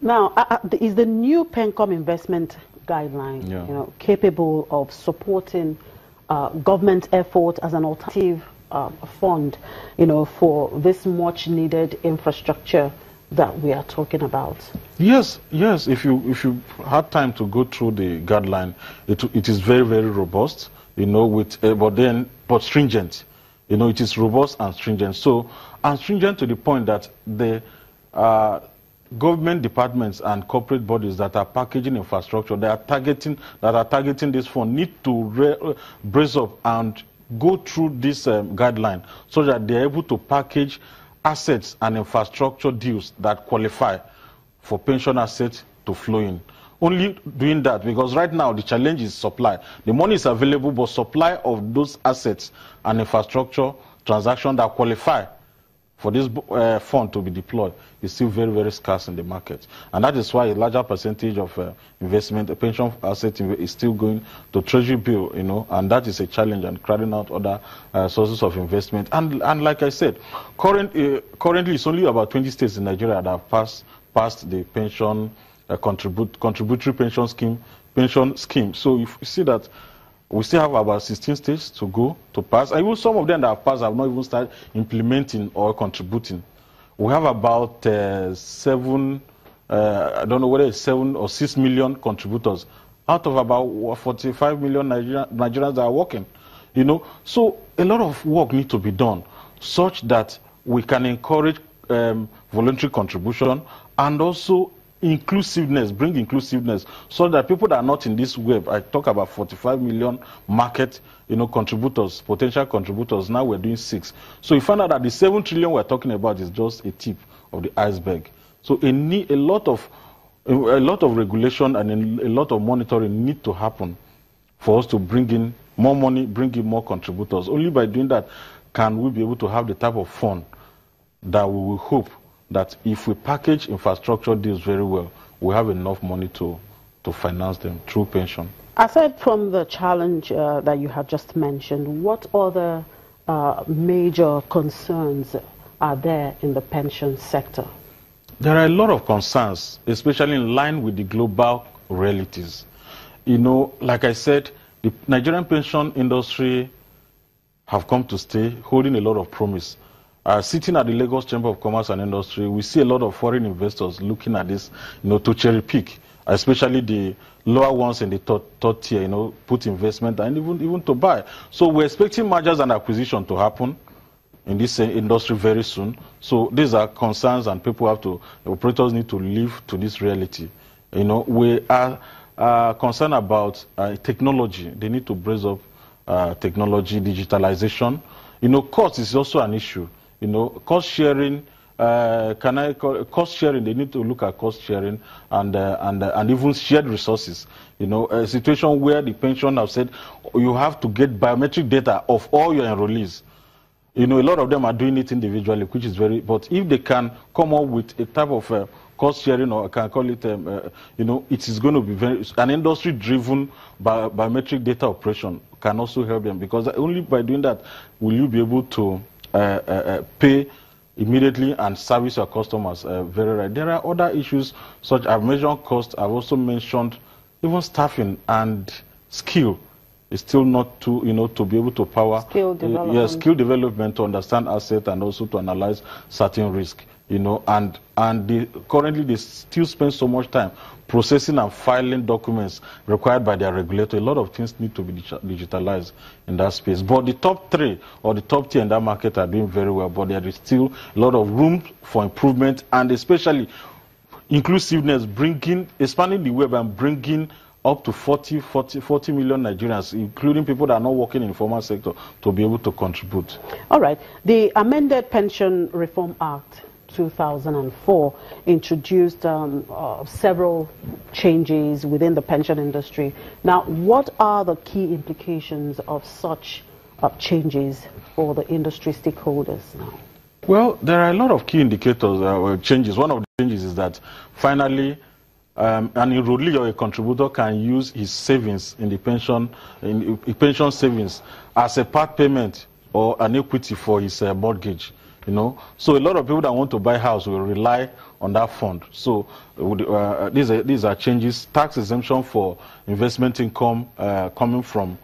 Now, is the new PENCOM investment guideline, capable of supporting government effort as an alternative fund, for this much-needed infrastructure that we are talking about? Yes. If you had time to go through the guideline, it is very, very robust. But stringent. It is robust and stringent. So, and stringent to the point that the government departments and corporate bodies that are packaging infrastructure, that are targeting this fund, need to brace up and go through this guideline so that they are able to package assets and infrastructure deals that qualify for pension assets to flow in. Only doing that, because right now the challenge is supply. The money is available, but supply of those assets and infrastructure transactions that qualify for this fund to be deployed is still very, very scarce in the market. And that is why a larger percentage of investment, pension asset is still going to treasury bill, and that is a challenge and crowding out other sources of investment. And like I said, currently it's only about 20 states in Nigeria that have passed the pension contributory pension scheme. So if you see that we still have about 16 states to go to pass. And even some of them that have passed have not even started implementing or contributing. We have about 7, I don't know whether it's 7 or 6 million contributors out of about 45 million Nigerians that are working. So a lot of work needs to be done such that we can encourage voluntary contribution and also bring inclusiveness, so that people that are not in this web, I talk about 45 million market, contributors, potential contributors, now we're doing 6. So you find out that the 7 trillion we're talking about is just a tip of the iceberg. So a lot of regulation and a lot of monitoring need to happen for us to bring in more money, bring in more contributors. Only by doing that can we be able to have the type of fund that we will hope that if we package infrastructure deals very well, we have enough money to finance them through pension. Aside from the challenge that you have just mentioned, what other major concerns are there in the pension sector? There are a lot of concerns, especially in line with the global realities. Like I said, the Nigerian pension industry have come to stay, holding a lot of promise. Sitting at the Lagos Chamber of Commerce and Industry, we see a lot of foreign investors looking at this, to cherry pick, especially the lower ones in the third tier, put investment and even to buy. So we're expecting mergers and acquisition to happen in this industry very soon. So these are concerns, and the operators need to live to this reality. We are concerned about technology. They need to brace up technology, digitalization. Cost is also an issue. Cost sharing, cost sharing, they need to look at cost sharing and even shared resources. A situation where the pension have said you have to get biometric data of all your enrollees. A lot of them are doing it individually, which is but if they can come up with a type of cost sharing, or I can call it, it is going to be an industry-driven biometric data operation can also help them, because only by doing that will you be able to pay immediately and service your customers very right. There are other issues such as mentioned cost. I've also mentioned even staffing and skill is still not to to be able to power skill development. Skill development to understand asset and also to analyze certain risk. Currently they still spend so much time processing and filing documents required by their regulator. A lot of things need to be digitalized in that space. But the top 3 or the top tier in that market are doing very well, but there is still a lot of room for improvement, and especially inclusiveness, expanding the web and bringing up to 40 million Nigerians, including people that are not working in the informal sector, to be able to contribute. All right. The amended Pension Reform Act 2004 introduced several changes within the pension industry. Now, what are the key implications of such changes for the industry stakeholders now? Well, there are a lot of key indicators or changes. One of the changes is that finally an enrollee or a contributor can use his savings in the pension savings as a part payment or an equity for his mortgage. you know. So a lot of people that want to buy house will rely on that fund. So these are changes. Tax exemption for investment income coming from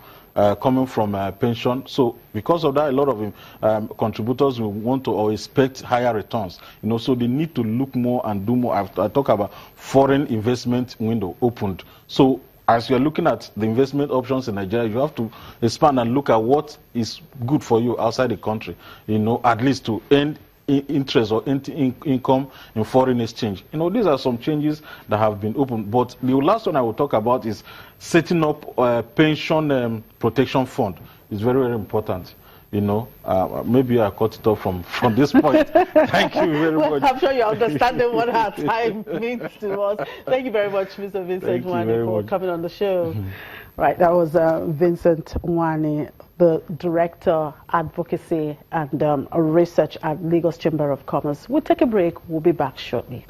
pension. So because of that, a lot of contributors will want to or expect higher returns. You know, so they need to look more and do more. I talk about foreign investment window opened. So as you're looking at the investment options in Nigeria, you have to expand and look at what is good for you outside the country, you know, at least to earn interest or income in foreign exchange. You know, these are some changes that have been opened. But the last one I will talk about is setting up a pension protection fund. It's very, very important. You know, maybe I cut it off from this point. Thank you very much. I'm sure you understand what our time means to us. Thank you very much, Mr. Vincent Nwani, for coming on the show. Right, that was Vincent Nwani, the Director, Advocacy and Research at Lagos Chamber of Commerce. We'll take a break. We'll be back shortly.